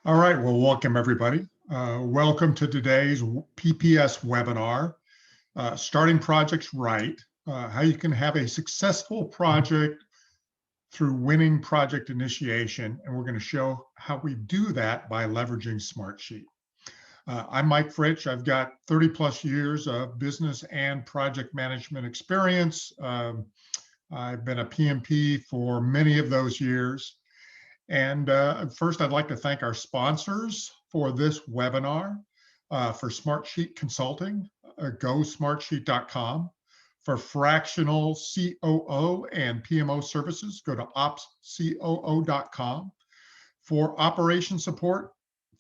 All right, well, welcome everybody. Welcome to today's PPS webinar, Starting Projects Right, how you can have a successful project through winning project initiation. And we're going to show how we do that by leveraging Smartsheet. I'm Mike Fritsch. I've got 30 plus years of business and project management experience. I've been a PMP for many of those years. And first, I'd like to thank our sponsors for this webinar. For Smartsheet Consulting, go smartsheet.com. For fractional COO and PMO services, go to opscoo.com. For operation support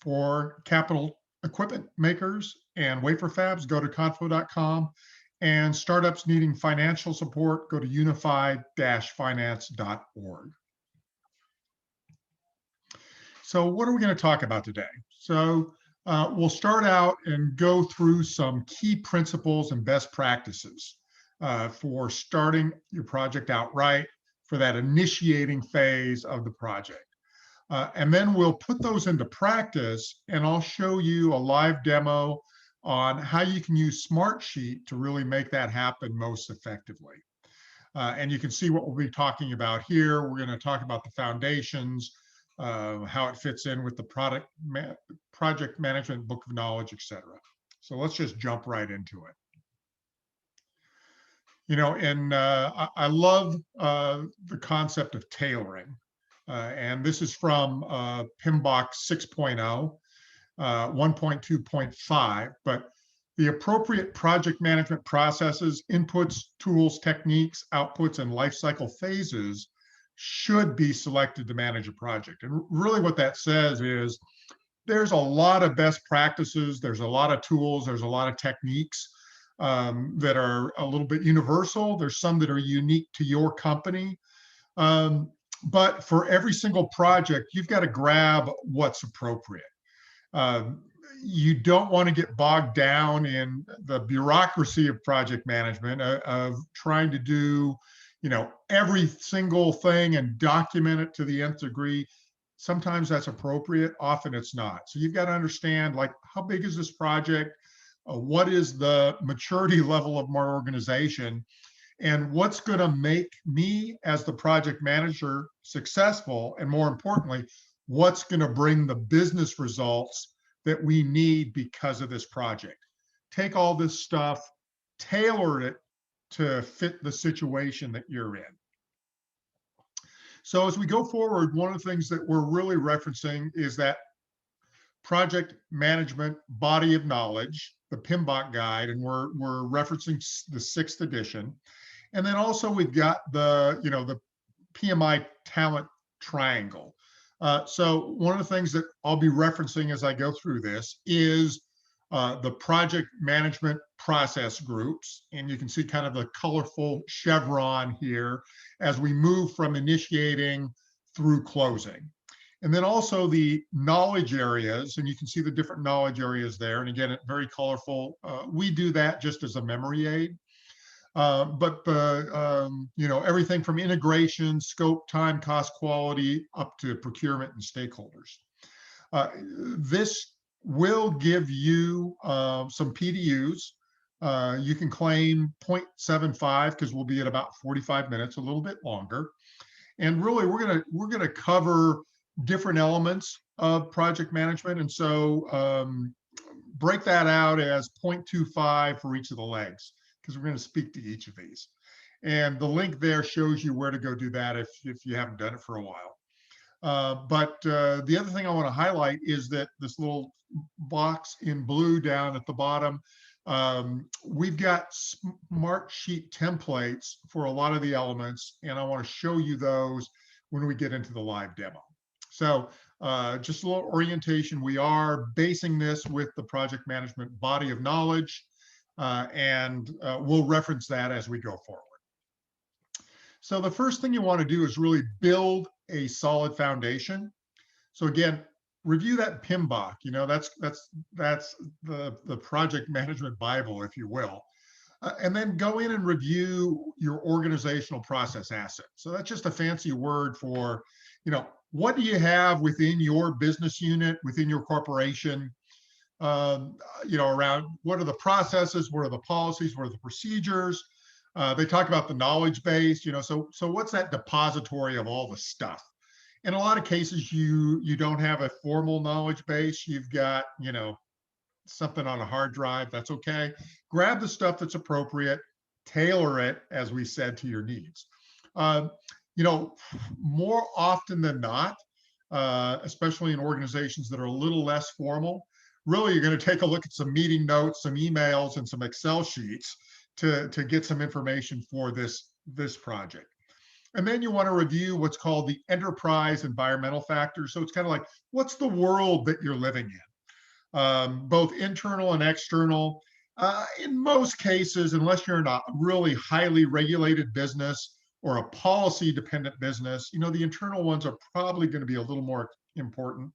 for capital equipment makers and wafer fabs, go to confo.com. And startups needing financial support, go to unified-finance.org. So what are we going to talk about today? So we'll start out and go through some key principles and best practices for starting your project out right for that initiating phase of the project. And then we'll put those into practice, and I'll show you a live demo on how you can use Smartsheet to really make that happen most effectively. And you can see what we'll be talking about here. We're going to talk about the foundations, how it fits in with the project management book of knowledge, etc. So let's just jump right into it. You know, and I love the concept of tailoring. And this is from PMBOK 6.0, 1.2.5, but the appropriate project management processes, inputs, tools, techniques, outputs, and lifecycle phases should be selected to manage a project. And really what that says is there's a lot of best practices, there's a lot of tools, there's a lot of techniques that are a little bit universal. There's some that are unique to your company. But for every single project, you've got to grab what's appropriate. You don't want to get bogged down in the bureaucracy of project management, of trying to do, you know, every single thing and document it to the nth degree. Sometimes that's appropriate, often it's not. So you've got to understand, like, how big is this project? What is the maturity level of my organization? And what's going to make me as the project manager successful? And more importantly, what's going to bring the business results that we need because of this project? Take all this stuff, tailor it to fit the situation that you're in. So as we go forward, one of the things that we're really referencing is that project management body of knowledge, the PMBOK guide, and we're referencing the 6th edition. And then also we've got the, you know, the PMI talent triangle. So one of the things that I'll be referencing as I go through this is the project management process groups. And you can see kind of the colorful chevron here as we move from initiating through closing. And then also the knowledge areas, and you can see the different knowledge areas there. And again, it's very colorful. We do that just as a memory aid. But you know, everything from integration, scope, time, cost, quality, up to procurement and stakeholders. This will give you some PDUs. You can claim 0.75 because we'll be at about 45 minutes, a little bit longer. And really, we're gonna cover different elements of project management, and so break that out as 0.25 for each of the legs, because we're going to speak to each of these. And the link there shows you where to go do that if you haven't done it for a while. But the other thing I want to highlight is that this little box in blue down at the bottom, we've got Smartsheet templates for a lot of the elements, and I want to show you those when we get into the live demo. So just a little orientation. We are basing this with the project management body of knowledge, and we'll reference that as we go forward. So the first thing you want to do is really build a solid foundation. So again, review that PMBOK. You know, that's the project management Bible, if you will. And then go in and review your organizational process asset. So that's just a fancy word for, you know, what do you have within your business unit, within your corporation, around what are the processes, what are the policies, what are the procedures. They talk about the knowledge base, so what's that depository of all the stuff? In a lot of cases, you don't have a formal knowledge base. You've got, something on a hard drive. That's okay. Grab the stuff that's appropriate, tailor it, as we said, to your needs. More often than not, especially in organizations that are a little less formal, really you're going to take a look at some meeting notes, some emails, and some Excel sheets to get some information for this project. And then you want to review what's called the enterprise environmental factors. So it's kind of like, what's the world that you're living in, both internal and external. In most cases, unless you're in a really highly regulated business or a policy dependent business, the internal ones are probably going to be a little more important.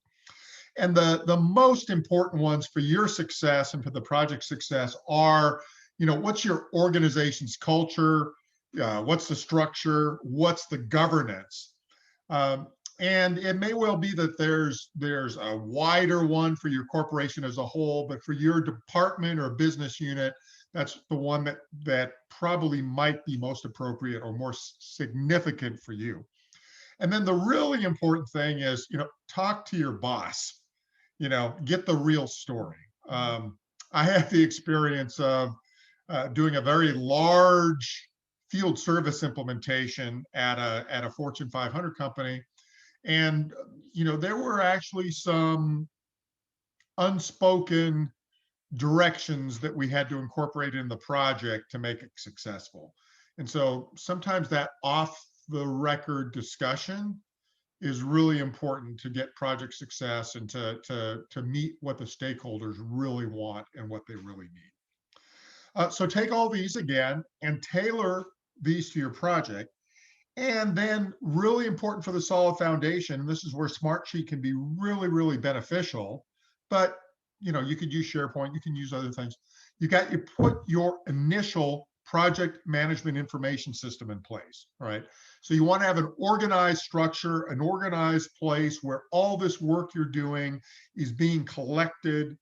And the most important ones for your success and for the project success are, what's your organization's culture? What's the structure? What's the governance? And it may well be that there's a wider one for your corporation as a whole, but for your department or business unit, that's the one that probably might be most appropriate or more significant for you. And then the really important thing is, talk to your boss, get the real story. I had the experience of doing a very large field service implementation at a Fortune 500 company. And, there were actually some unspoken directions that we had to incorporate in the project to make it successful. And so sometimes that off the record discussion is really important to get project success and to meet what the stakeholders really want and what they really need. So take all these again and tailor these to your project. And then really important for the solid foundation, and this is where Smartsheet can be really, really beneficial, but you could use SharePoint, you can use other things. You put your initial project management information system in place, all right? So you want to have an organized structure, an organized place where all this work you're doing is being collected.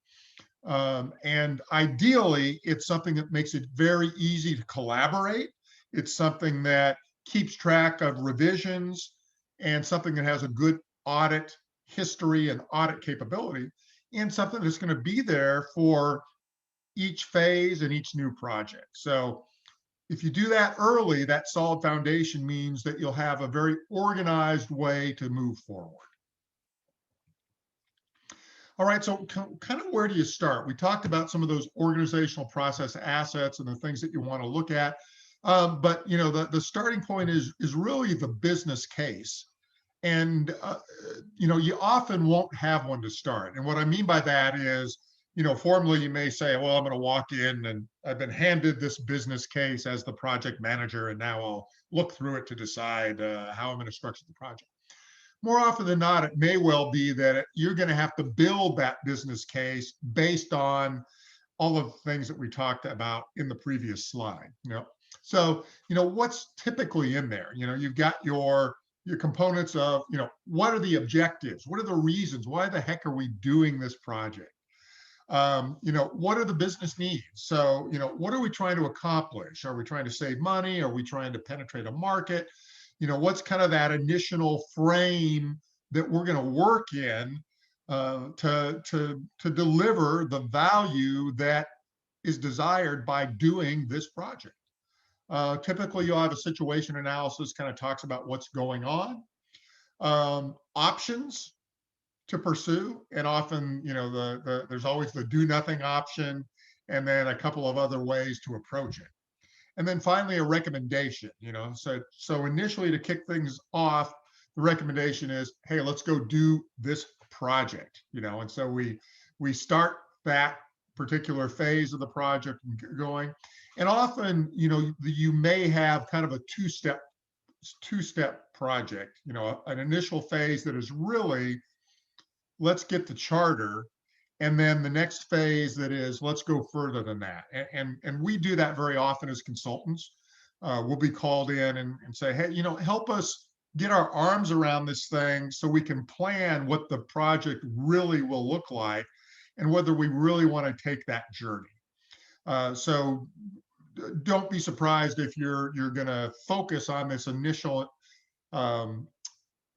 And ideally, it's something that makes it very easy to collaborate. It's something that keeps track of revisions and something that has a good audit history and audit capability, and something that's going to be there for each phase and each new project. So if you do that early, that solid foundation means that you'll have a very organized way to move forward. All right, so kind of where do you start? We talked about some of those organizational process assets and the things that you want to look at. But the starting point is really the business case, and you often won't have one to start. And what I mean by that is, formally you may say, well, I'm going to walk in and I've been handed this business case as the project manager, and now I'll look through it to decide how I'm going to structure the project. More often than not, it may well be that you're going to have to build that business case based on all of the things that we talked about in the previous slide. So, what's typically in there? You've got your components of, what are the objectives? What are the reasons? Why the heck are we doing this project? What are the business needs? So, what are we trying to accomplish? Are we trying to save money? Are we trying to penetrate a market? What's kind of that initial frame that we're going to work in to deliver the value that is desired by doing this project? Typically, you'll have a situation analysis, kind of talks about what's going on, options to pursue, and often, there's always the do nothing option, and then a couple of other ways to approach it. And then finally, a recommendation. So initially, to kick things off, the recommendation is, hey, let's go do this project. And so we start that particular phase of the project going. And often, you may have kind of a two-step project, an initial phase that is really, let's get the charter. And then the next phase that is, let's go further than that. And we do that very often as consultants. We'll be called in and say, hey, help us get our arms around this thing so we can plan what the project really will look like and whether we really want to take that journey. So don't be surprised if you're going to focus on this initial um,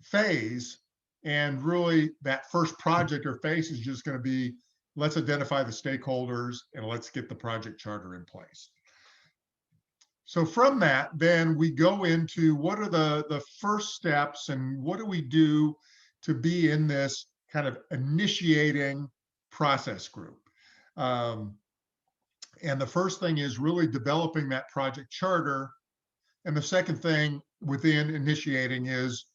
phase, and really that first project or phase is just going to be, let's identify the stakeholders and let's get the project charter in place. So from that, then we go into what are the first steps and what do we do to be in this kind of initiating process group. Um, and the first thing is really developing that project charter. And the second thing within initiating is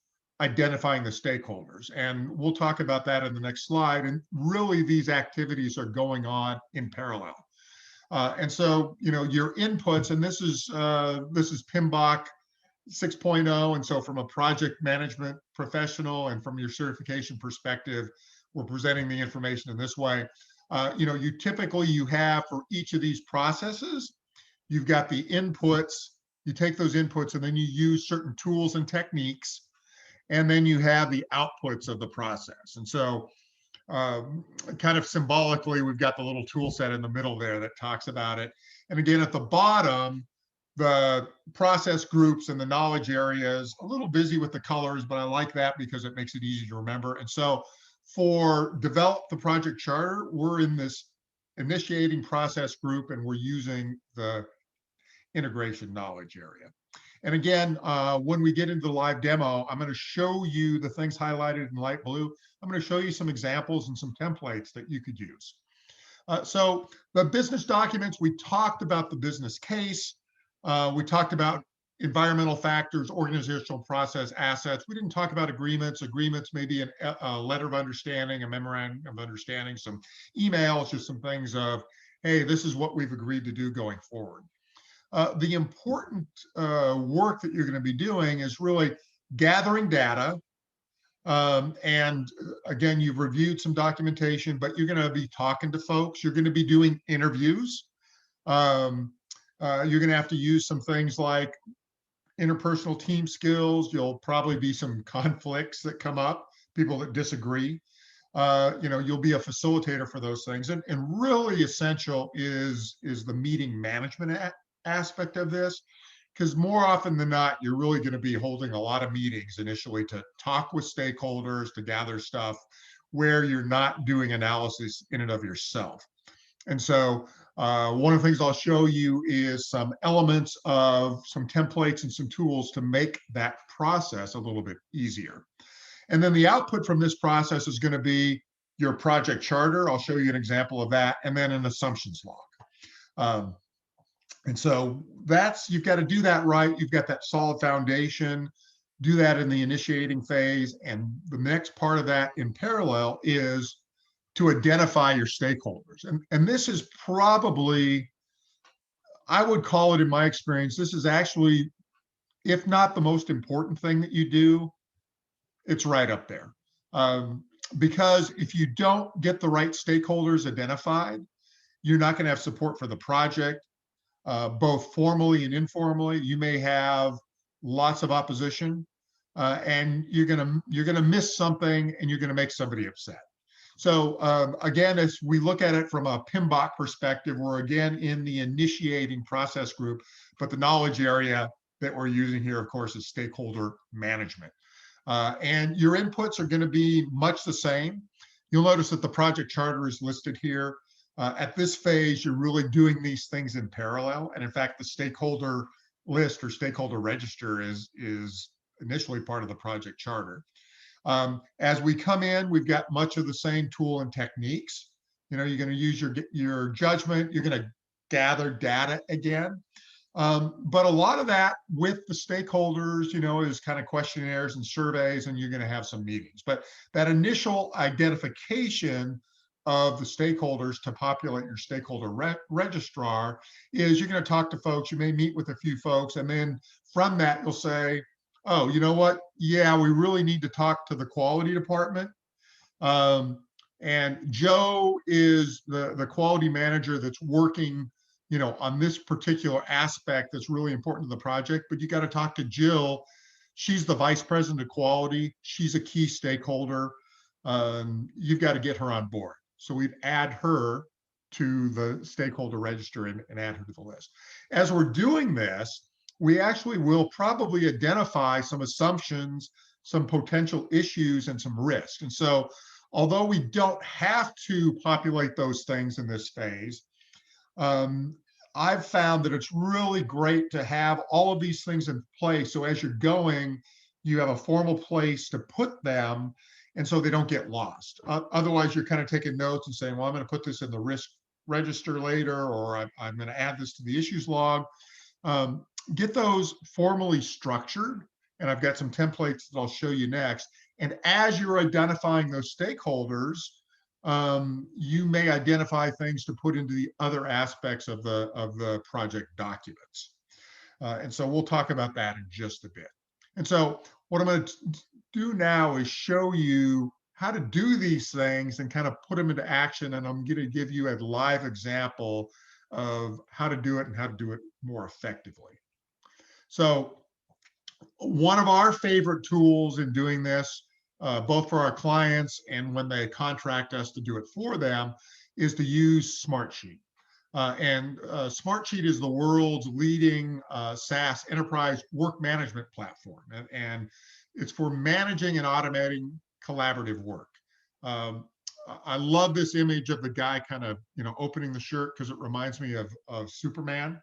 identifying the stakeholders. And we'll talk about that in the next slide. And really these activities are going on in parallel. And so, your inputs, and this is PMBOK 6.0. And so from a project management professional and from your certification perspective, we're presenting the information in this way. You typically have for each of these processes, you've got the inputs, you take those inputs and then you use certain tools and techniques, and then you have the outputs of the process. And so kind of symbolically, we've got the little tool set in the middle there that talks about it. And again, at the bottom, the process groups and the knowledge areas, a little busy with the colors, but I like that because it makes it easy to remember. And so for develop the project charter, we're in this initiating process group and we're using the integration knowledge area. And again, when we get into the live demo, I'm going to show you the things highlighted in light blue. I'm going to show you some examples and some templates that you could use. So the business documents, we talked about the business case. We talked about environmental factors, organizational process, assets. We didn't talk about agreements. Agreements may be a letter of understanding, a memorandum of understanding, some emails, just some things of, hey, this is what we've agreed to do going forward. The important work that you're going to be doing is really gathering data. And again, you've reviewed some documentation, but you're going to be talking to folks. You're going to be doing interviews. You're going to have to use some things like interpersonal team skills. You'll probably be some conflicts that come up, people that disagree. You'll be a facilitator for those things. And really essential is the meeting management aspect of this, because more often than not, you're really going to be holding a lot of meetings initially to talk with stakeholders, to gather stuff where you're not doing analysis in and of yourself. And so one of the things I'll show you is some elements of some templates and some tools to make that process a little bit easier. And then the output from this process is going to be your project charter. I'll show you an example of that, and then an assumptions log. And so you've got to do that right. You've got that solid foundation, do that in the initiating phase. And the next part of that in parallel is to identify your stakeholders. And this is probably, I would call it in my experience, this is actually, if not the most important thing that you do, it's right up there. Because if you don't get the right stakeholders identified, you're not going to have support for the project. Both formally and informally. You may have lots of opposition, and you're gonna miss something, and you're gonna make somebody upset. So again, as we look at it from a PMBOK perspective, we're again in the initiating process group, but the knowledge area that we're using here, of course, is stakeholder management. And your inputs are going to be much the same. You'll notice that the project charter is listed here. At this phase, you're really doing these things in parallel. And in fact, the stakeholder list or stakeholder register is initially part of the project charter. As we come in, we've got much of the same tool and techniques. You're going to use your judgment. You're going to gather data again. But a lot of that with the stakeholders, is kind of questionnaires and surveys, and you're going to have some meetings. But that initial identification of the stakeholders to populate your stakeholder registrar is you're going to talk to folks. You may meet with a few folks, and then from that, you'll say, oh, you know what? Yeah, we really need to talk to the quality department. And Joe is the quality manager that's working, on this particular aspect that's really important to the project, but you got to talk to Jill She's the vice president of quality. She's a key stakeholder. You've got to get her on board. So we'd add her to the stakeholder register and add her to the list. As we're doing this, we actually will probably identify some assumptions, some potential issues, and some risks. And so, although we don't have to populate those things in this phase, I've found that it's really great to have all of these things in place. So as you're going, you have a formal place to put them, and so they don't get lost. Otherwise, you're kind of taking notes and saying, well, I'm going to put this in the risk register later, or I'm going to add this to the issues log. Get those formally structured. And I've got some templates that I'll show you next. And as you're identifying those stakeholders, you may identify things to put into the other aspects of the project documents. And so we'll talk about that in just a bit. And so what I'm going to do now is show you how to do these things and kind of put them into action. And I'm going to give you a live example of how to do it and how to do it more effectively. So one of our favorite tools in doing this, both for our clients and when they contract us to do it for them, is to use Smartsheet. Smartsheet is the world's leading SaaS enterprise work management platform, and it's for managing and automating collaborative work. I love this image of the guy kind of, opening the shirt because it reminds me of Superman.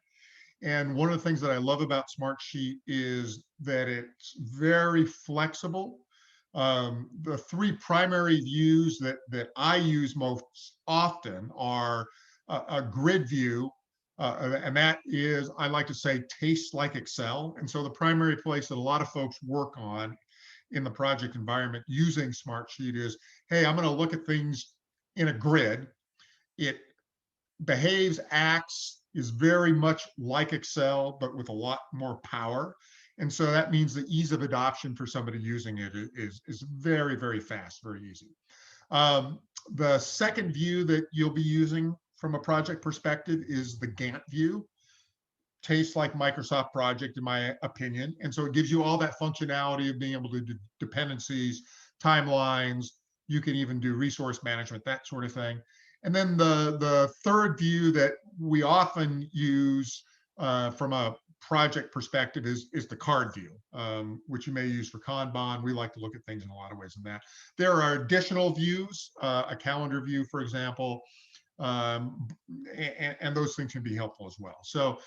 And one of the things that I love about Smartsheet is that it's very flexible. The three primary views that I use most often are a grid view, and that is, I like to say, tastes like Excel. And so the primary place that a lot of folks work on in the project environment using Smartsheet is, hey, I'm going to look at things in a grid. It behaves, acts, is very much like Excel, but with a lot more power. And so that means the ease of adoption for somebody using it is very, very fast, very easy. The second view that you'll be using from a project perspective is the Gantt view. Tastes like Microsoft Project, in my opinion. And so it gives you all that functionality of being able to do dependencies, timelines. You can even do resource management, that sort of thing. And then the third view that we often use from a project perspective is the card view, which you may use for Kanban. We like to look at things in a lot of ways in that. There are additional views, a calendar view, for example, and those things can be helpful as well. So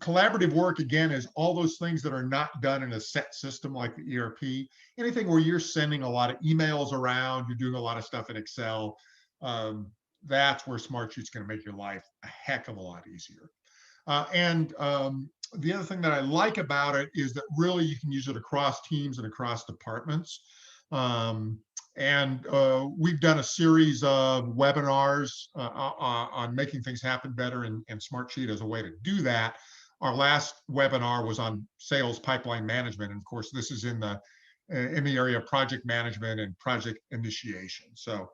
collaborative work, again, is all those things that are not done in a set system like the ERP. Anything where you're sending a lot of emails around, you're doing a lot of stuff in Excel, that's where Smartsheet's going to make your life a heck of a lot easier. The other thing that I like about it is that really you can use it across teams and across departments. We've done a series of webinars on making things happen better in Smartsheet as a way to do that. Our last webinar was on sales pipeline management. And of course, this is in the area of project management and project initiation. So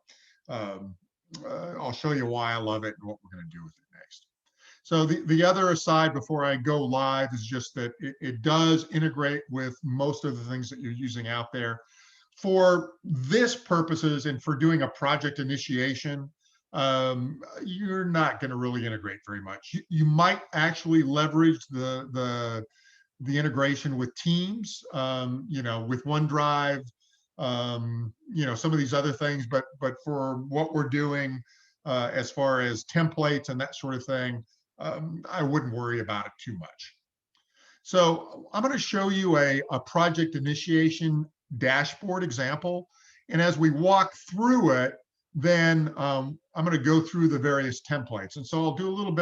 I'll show you why I love it and what we're going to do with it next. So the other aside before I go live is just that it does integrate with most of the things that you're using out there. For this purposes and for doing a project initiation, you're not going to really integrate very much. You might actually leverage the integration with Teams, with OneDrive, some of these other things. But for what we're doing as far as templates and that sort of thing, I wouldn't worry about it too much. So I'm going to show you a project initiation dashboard example. And as we walk through it, then I'm going to go through the various templates. And so I'll do a little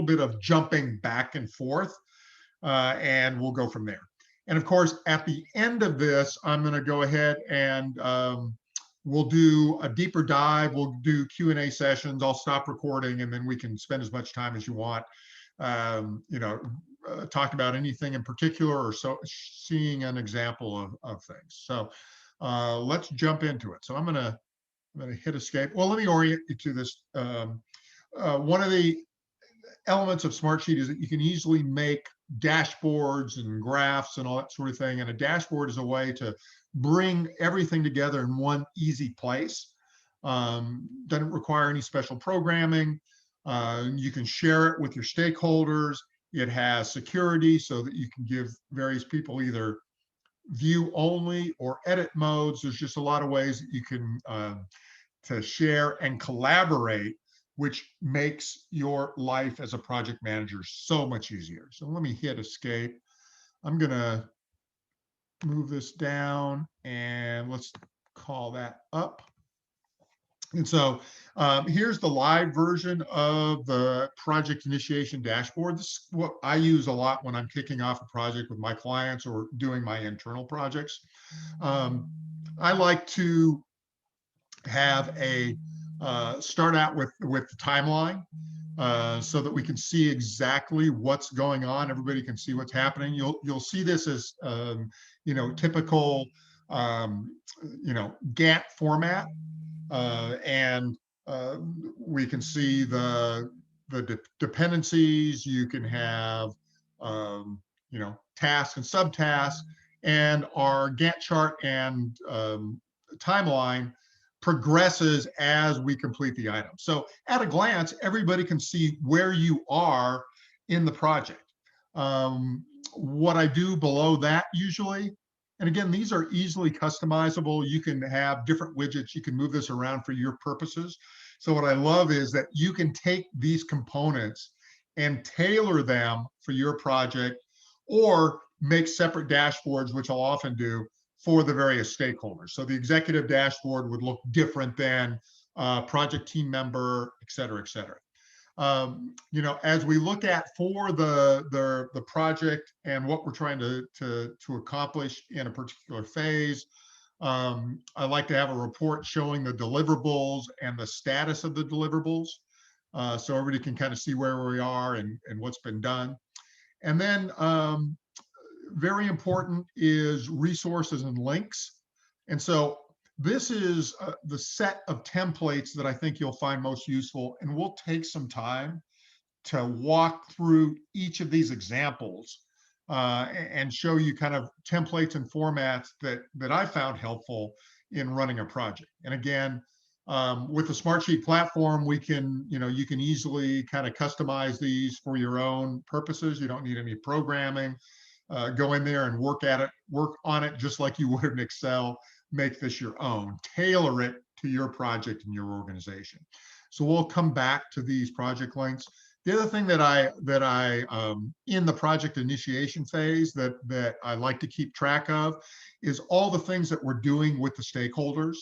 bit of jumping back and forth, and we'll go from there. And of course, at the end of this, I'm going to go ahead and we'll do a deeper dive. We'll do Q&A sessions. I'll stop recording, and then we can spend as much time as you want, talk about anything in particular or so seeing an example of things. So let's jump into it. So I'm going to hit escape. Well, let me orient you to this. One of the elements of Smartsheet is that you can easily make dashboards and graphs and all that sort of thing. And a dashboard is a way to bring everything together in one easy place. Doesn't require any special programming. You can share it with your stakeholders. It has security so that you can give various people either view only or edit modes. There's just a lot of ways that you can to share and collaborate, which makes your life as a project manager so much easier. So let me hit escape. I'm gonna move this down and let's call that up. And so here's the live version of the project initiation dashboard. This is what I use a lot when I'm kicking off a project with my clients or doing my internal projects. I like to have a start out with the timeline so that we can see exactly what's going on. Everybody can see what's happening. You'll see this as typical Gantt format. And we can see the dependencies. You can have tasks and subtasks, and our Gantt chart and timeline progresses as we complete the item. So at a glance, everybody can see where you are in the project. What I do below that usually, and again, these are easily customizable. You can have different widgets. You can move this around for your purposes. So what I love is that you can take these components and tailor them for your project, or make separate dashboards, which I'll often do, for the various stakeholders. So the executive dashboard would look different than project team member, et cetera, et cetera. As we look at for the project and what we're trying to accomplish in a particular phase, I like to have a report showing the deliverables and the status of the deliverables, so everybody can kind of see where we are and what's been done. And then very important is resources and links. And so this is the set of templates that I think you'll find most useful, and we'll take some time to walk through each of these examples and show you kind of templates and formats that I found helpful in running a project. And again, with the Smartsheet platform, you can easily kind of customize these for your own purposes. You don't need any programming. Go in there and work on it just like you would in Excel. Make this your own, tailor it to your project and your organization. So we'll come back to these project links. The other thing that I in the project initiation phase that I like to keep track of is all the things that we're doing with the stakeholders.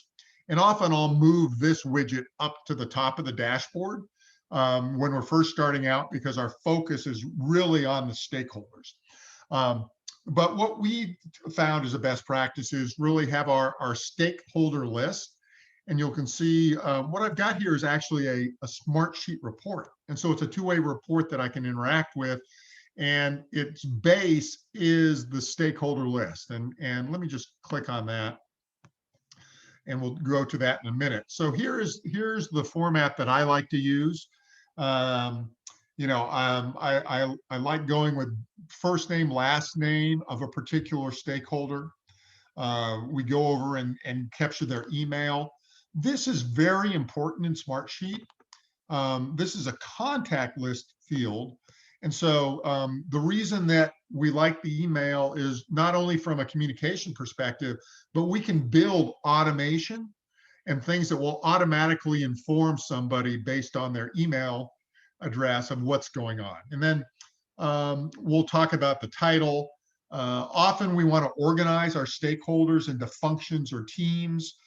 And often I'll move this widget up to the top of the dashboard when we're first starting out, because our focus is really on the stakeholders. But what we found as a best practice is really have our stakeholder list. And you can see what I've got here is actually a Smartsheet report. And so it's a two-way report that I can interact with. And its base is the stakeholder list. And let me just click on that. And we'll go to that in a minute. So here's the format that I like to use. I like going with first name, last name of a particular stakeholder. We go over and capture their email. This is very important in Smartsheet. This is a contact list field. And so the reason that we like the email is not only from a communication perspective, but we can build automation and things that will automatically inform somebody based on their email address of what's going on. And then we'll talk about the title. Often we want to organize our stakeholders into functions or teams.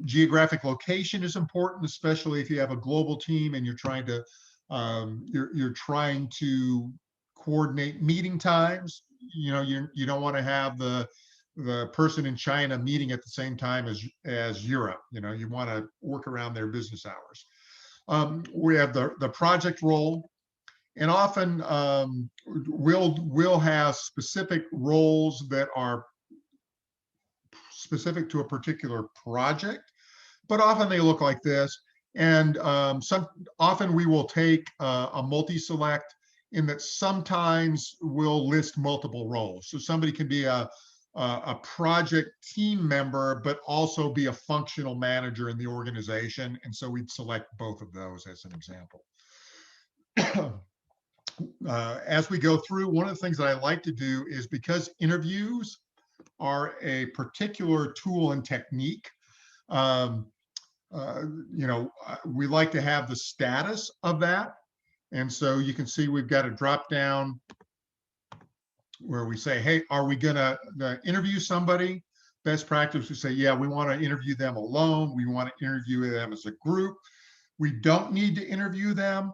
Geographic location is important, especially if you have a global team and you're trying to coordinate meeting times. You don't want to have the person in China meeting at the same time as Europe. You want to work around their business hours. We have the project role, and often we'll have specific roles that are specific to a particular project, but often they look like this. And often we will take a multi-select in that sometimes we'll list multiple roles. So somebody can be a project team member, but also be a functional manager in the organization. And so we'd select both of those as an example. As we go through, one of the things that I like to do is, because interviews are a particular tool and technique, um, we like to have the status of that. And so you can see we've got a drop down where we say, hey, are we going to interview somebody? Best practice, we say, yeah, we want to interview them alone. We want to interview them as a group. We don't need to interview them.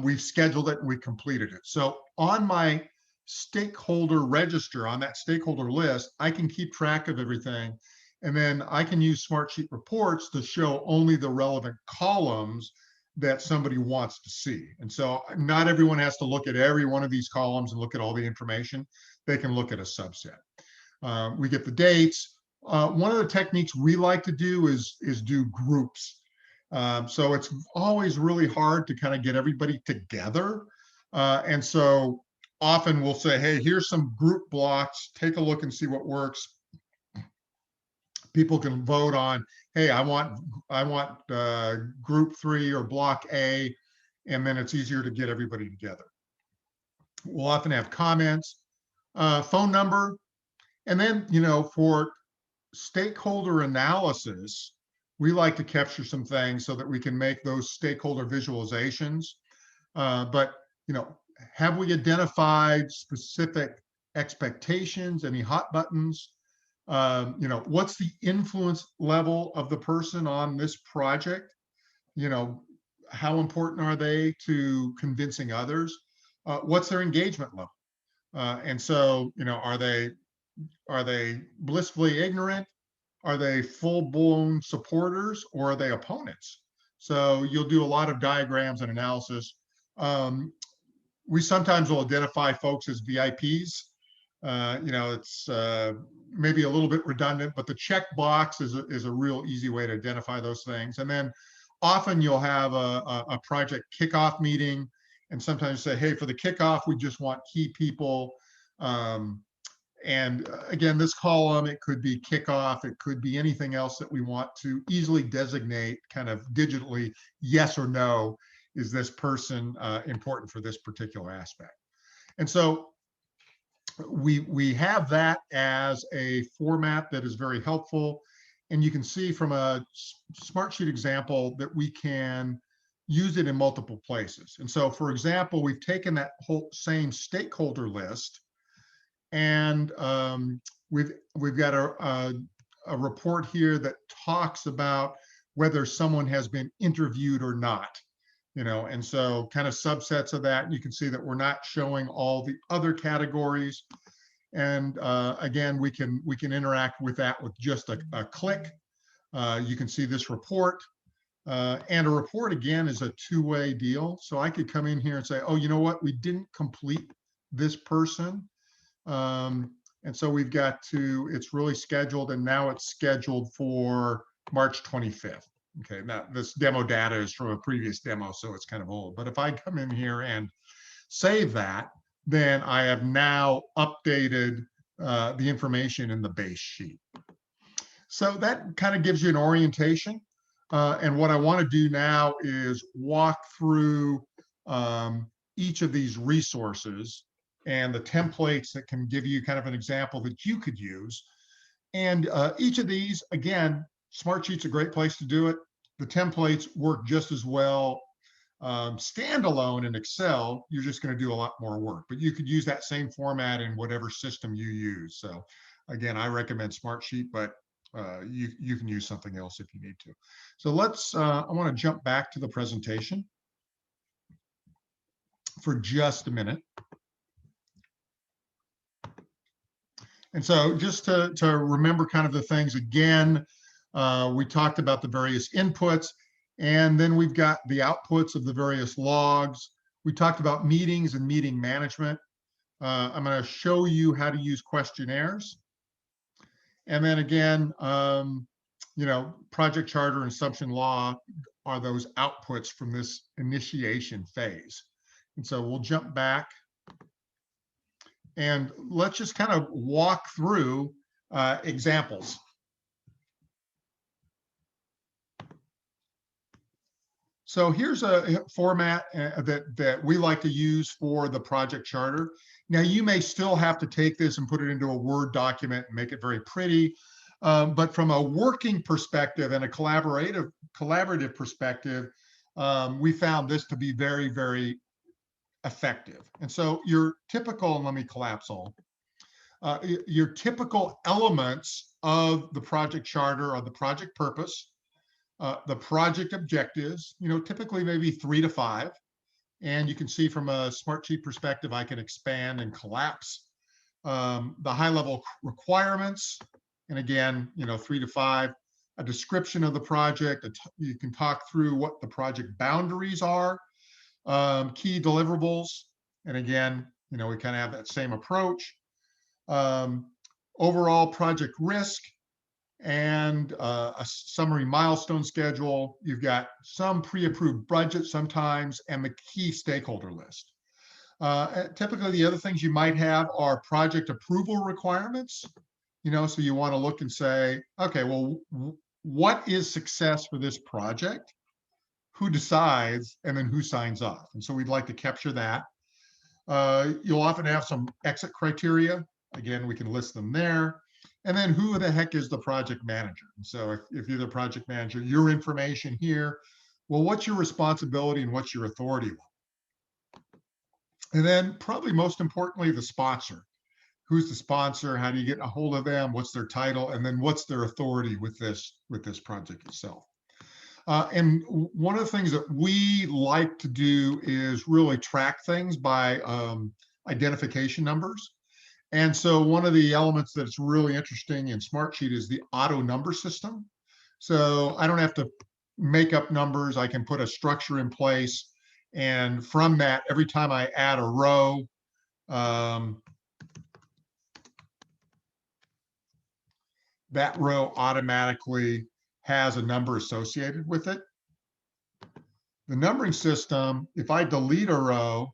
We've scheduled it and we completed it. So on my stakeholder register, on that stakeholder list, I can keep track of everything. And then I can use Smartsheet reports to show only the relevant columns that somebody wants to see. And so not everyone has to look at every one of these columns and look at all the information. They can look at a subset. We get the dates. One of the techniques we like to do is do groups. So it's always really hard to kind of get everybody together. And so often we'll say, hey, here's some group blocks. Take a look and see what works. People can vote on, hey, I want group 3 or block A, and then it's easier to get everybody together. We'll often have comments, phone number, and then, for stakeholder analysis, we like to capture some things so that we can make those stakeholder visualizations. But, have we identified specific expectations, any hot buttons? What's the influence level of the person on this project? How important are they to convincing others? What's their engagement level? And so, are they blissfully ignorant? Are they full-blown supporters, or are they opponents? So you'll do a lot of diagrams and analysis. We sometimes will identify folks as VIPs. It's maybe a little bit redundant, but the checkbox is a real easy way to identify those things. And then often you'll have a project kickoff meeting, and sometimes say, hey, for the kickoff, we just want key people. And again, this column, it could be kickoff, it could be anything else that we want to easily designate kind of digitally, yes or no, is this person important for this particular aspect? And so we have that as a format that is very helpful. And you can see from a Smartsheet example that we can use it in multiple places. And so, for example, we've taken that whole same stakeholder list, and we've got a report here that talks about whether someone has been interviewed or not. And so kind of subsets of that. You can see that we're not showing all the other categories. And again, we can interact with that with just a click. You can see this report. And a report, again, is a two-way deal. So I could come in here and say, oh, you know what? We didn't complete this person. And so we've got to, it's really scheduled, and now it's scheduled for March 25th. Okay, now this demo data is from a previous demo, so it's kind of old. But if I come in here and save that, then I have now updated the information in the base sheet. So that kind of gives you an orientation. And what I want to do now is walk through each of these resources and the templates that can give you kind of an example that you could use. And each of these, again, Smartsheet's a great place to do it. The templates work just as well standalone in Excel. You're just going to do a lot more work, but you could use that same format in whatever system you use. So again, I recommend Smartsheet, but you can use something else if you need to. So let's, I want to jump back to the presentation for just a minute. And so just to remember kind of the things again, we talked about the various inputs, and then we've got the outputs of the various logs. We talked about meetings and meeting management. I'm going to show you how to use questionnaires. And then again, project charter and assumption law are those outputs from this initiation phase. And so we'll jump back and let's just kind of walk through examples. So here's a format that we like to use for the project charter. Now you may still have to take this and put it into a Word document and make it very pretty. But from a working perspective and a collaborative perspective, we found this to be very, very effective. And so your typical, and let me collapse all, your typical elements of the project charter are the project purpose, the project objectives, typically maybe 3 to 5. And you can see from a Smartsheet perspective, I can expand and collapse the high level requirements. And again, 3 to 5, a description of the project. You can talk through what the project boundaries are, key deliverables. And again, we kind of have that same approach. Overall project risk, and a summary milestone schedule. You've got some pre-approved budget sometimes, and the key stakeholder list. Typically, the other things you might have are project approval requirements. So you want to look and say, okay, well, what is success for this project? Who decides, and then who signs off? And so we'd like to capture that. You'll often have some exit criteria. Again, we can list them there. And then who the heck is the project manager? And so if you're the project manager, your information here, well, what's your responsibility and what's your authority? And then probably most importantly, the sponsor. Who's the sponsor? How do you get a hold of them? What's their title? And then what's their authority with this project itself? And one of the things that we like to do is really track things by identification numbers. And so one of the elements that's really interesting in Smartsheet is the auto number system. So I don't have to make up numbers. I can put a structure in place. And from that, every time I add a row, that row automatically has a number associated with it. The numbering system, if I delete a row,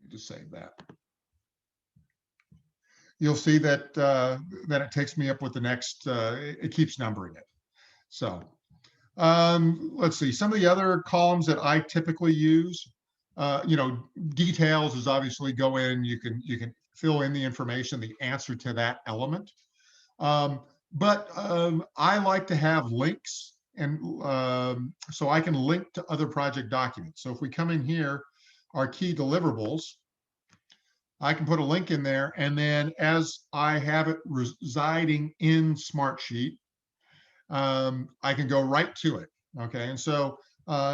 just save that. You'll see that that it takes me up with the next, it keeps numbering it. So let's see, some of the other columns that I typically use, details is obviously go in, you can fill in the information, the answer to that element. But I like to have links, and so I can link to other project documents. So if we come in here, our key deliverables, I can put a link in there, and then as I have it residing in Smartsheet, I can go right to it. Okay, and so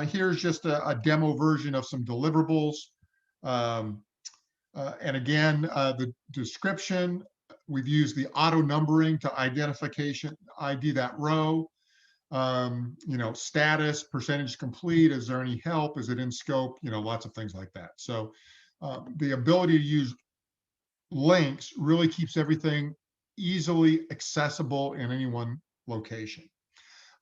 here's just a demo version of some deliverables. And again, the description, we've used the auto numbering to ID that row. Status, percentage complete, is there any help? Is it in scope? Lots of things like that. So the ability to use links really keeps everything easily accessible in any one location.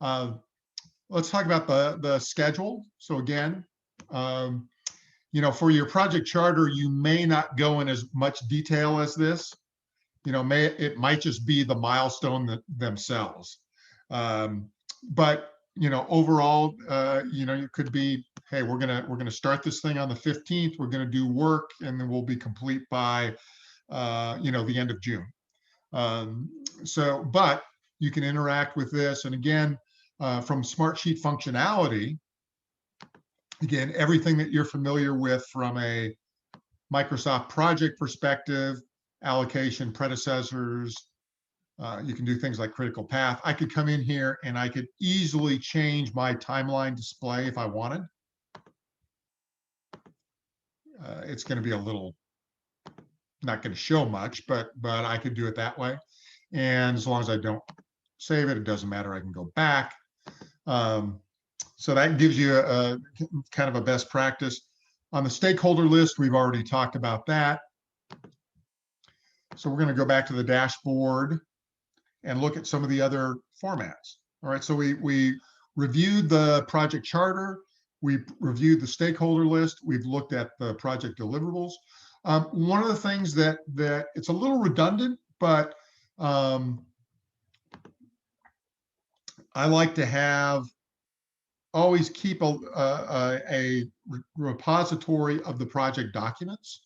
Let's talk about the schedule. So again, for your project charter, you may not go in as much detail as this. It might just be the milestone themselves. But overall, it could be, hey, we're gonna start this thing on the 15th. We're gonna do work, and then we'll be complete by the end of June. But you can interact with this, and again, from Smartsheet functionality, again, everything that you're familiar with from a Microsoft project perspective, allocation, predecessors, you can do things like critical path. I could come in here and I could easily change my timeline display if I wanted. It's going to be a little, not going to show much, but I could do it that way. And as long as I don't save it, it doesn't matter. I can go back. So that gives you a kind of a best practice. On the stakeholder list, we've already talked about that. So we're going to go back to the dashboard and look at some of the other formats. All right, so we reviewed the project charter. We've reviewed the stakeholder list. We've looked at the project deliverables. One of the things that it's a little redundant, but I like to have always keep a repository of the project documents.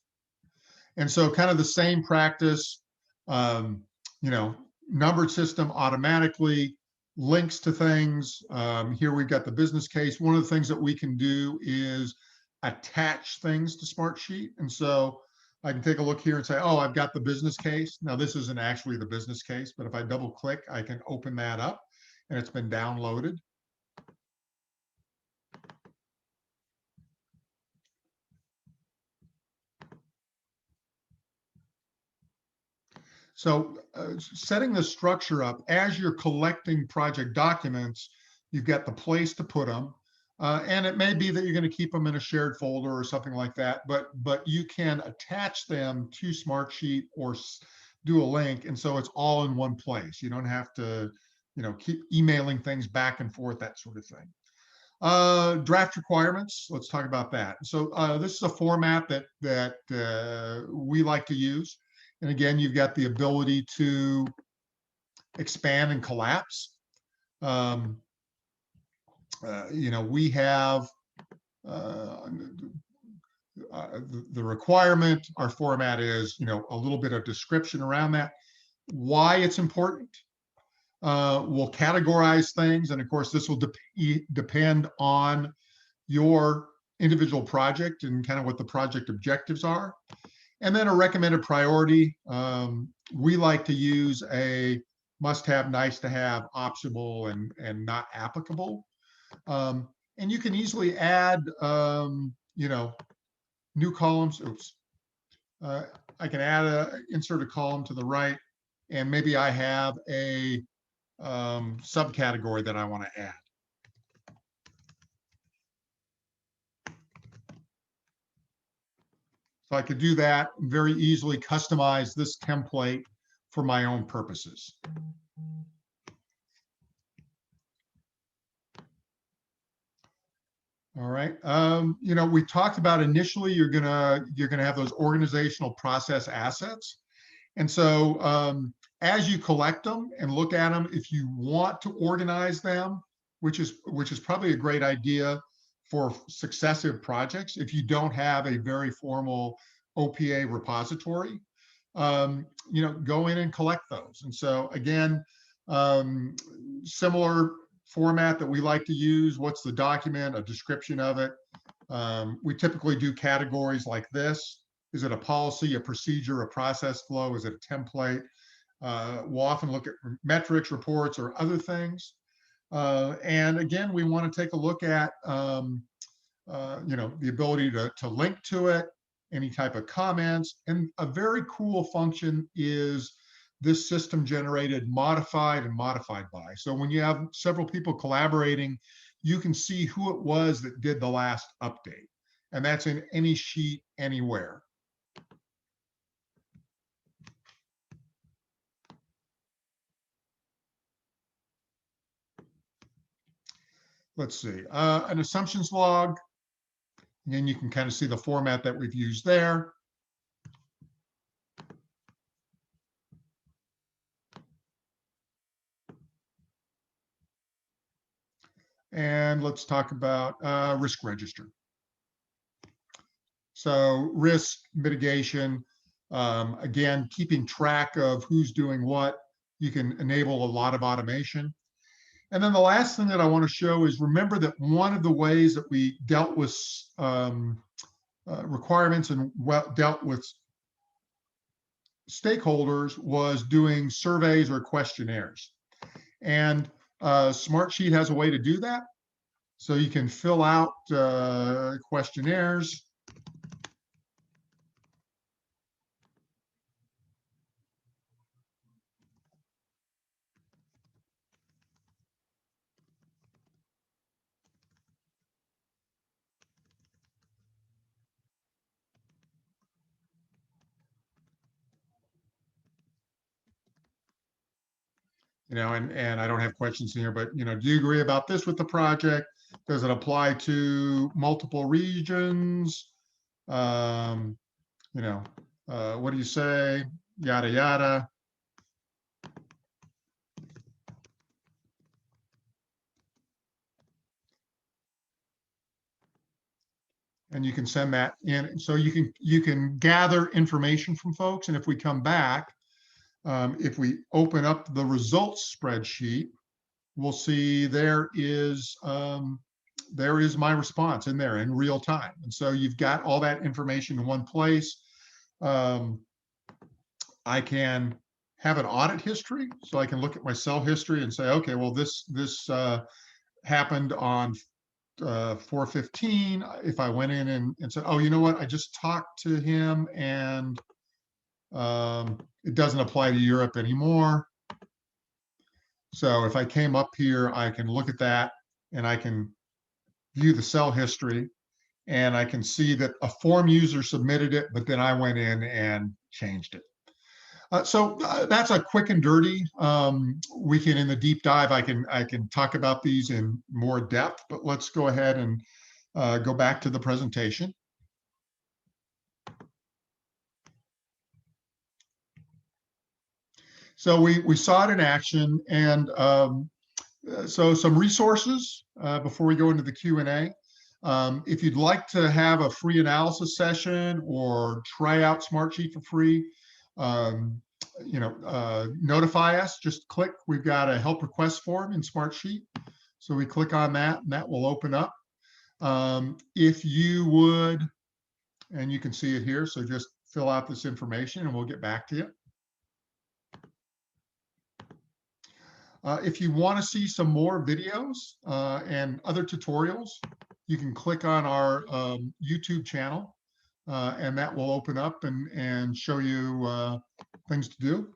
And so kind of the same practice, you know, numbered system automatically links to things. Here we've got the business case. One of the things that we can do is attach things to Smartsheet. And so I can take a look here and say, oh, I've got the business case. Now this isn't actually the business case, but if I double click, I can open that up and it's been downloaded. So setting the structure up as you're collecting project documents, you've got the place to put them. And it may be that you're going to keep them in a shared folder or something like that, but you can attach them to Smartsheet or do a link. And so it's all in one place. You don't have to, you know, keep emailing things back and forth, that sort of thing. Draft requirements, let's talk about that. So this is a format that we like to use. And again, you've got the ability to expand and collapse. You know, we have the requirement, our format is, you know, a little bit of description around that, why it's important. We'll categorize things. And of course, this will depend on your individual project and kind of what the project objectives are. And then a recommended priority. We like to use a must-have, nice-to-have, optional, and not applicable. And you can easily add, you know, new columns. Oops. I can insert a column to the right, and maybe I have a subcategory that I want to add. So I could do that, very easily customize this template for my own purposes. All right. You know, we talked about initially you're gonna have those organizational process assets, and so as you collect them and look at them, if you want to organize them, which is probably a great idea for successive projects, if you don't have a very formal OPA repository, you know, go in and collect those. And so again, similar format that we like to use. What's the document, a description of it. We typically do categories like this. Is it a policy, a procedure, a process flow? Is it a template? We'll often look at metrics, reports, or other things. And again, we want to take a look at, you know, the ability to link to it, any type of comments. And a very cool function is this system generated modified and modified by. So when you have several people collaborating, you can see who it was that did the last update. And that's in any sheet anywhere. Let's see, an assumptions log. And you can kind of see the format that we've used there. And let's talk about risk register. So risk mitigation, again, keeping track of who's doing what. You can enable a lot of automation. And then the last thing that I want to show is, remember that one of the ways that we dealt with requirements and dealt with stakeholders was doing surveys or questionnaires. And Smartsheet has a way to do that. So you can fill out questionnaires. and I don't have questions in here, but, do you agree about this with the project? Does it apply to multiple regions? What do you say? Yada, yada. And you can send that in. So you can gather information from folks. And if we come back, if we open up the results spreadsheet, we'll see there is my response in there in real time. And so you've got all that information in one place. I can have an audit history, so I can look at my cell history and say, okay, well, this happened on 4/15. If I went in and said, oh, you know what, I just talked to him and it doesn't apply to Europe anymore. So if I came up here, I can look at that and I can view the cell history and I can see that a form user submitted it, but then I went in and changed it. So that's a quick and dirty. We can, in the deep dive, I can talk about these in more depth, but let's go ahead and go back to the presentation. So we saw it in action, and so some resources before we go into the Q&A. If you'd like to have a free analysis session or try out Smartsheet for free, notify us. Just click. We've got a help request form in Smartsheet, so we click on that, and that will open up. If you would, and you can see it here, so just fill out this information, and we'll get back to you. If you want to see some more videos and other tutorials, you can click on our YouTube channel, and that will open up and show you things to do.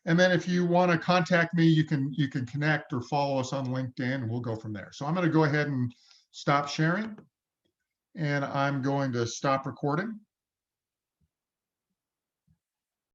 And then if you want to contact me, you can connect or follow us on LinkedIn, and we'll go from there. So I'm going to go ahead and stop sharing, and I'm going to stop recording.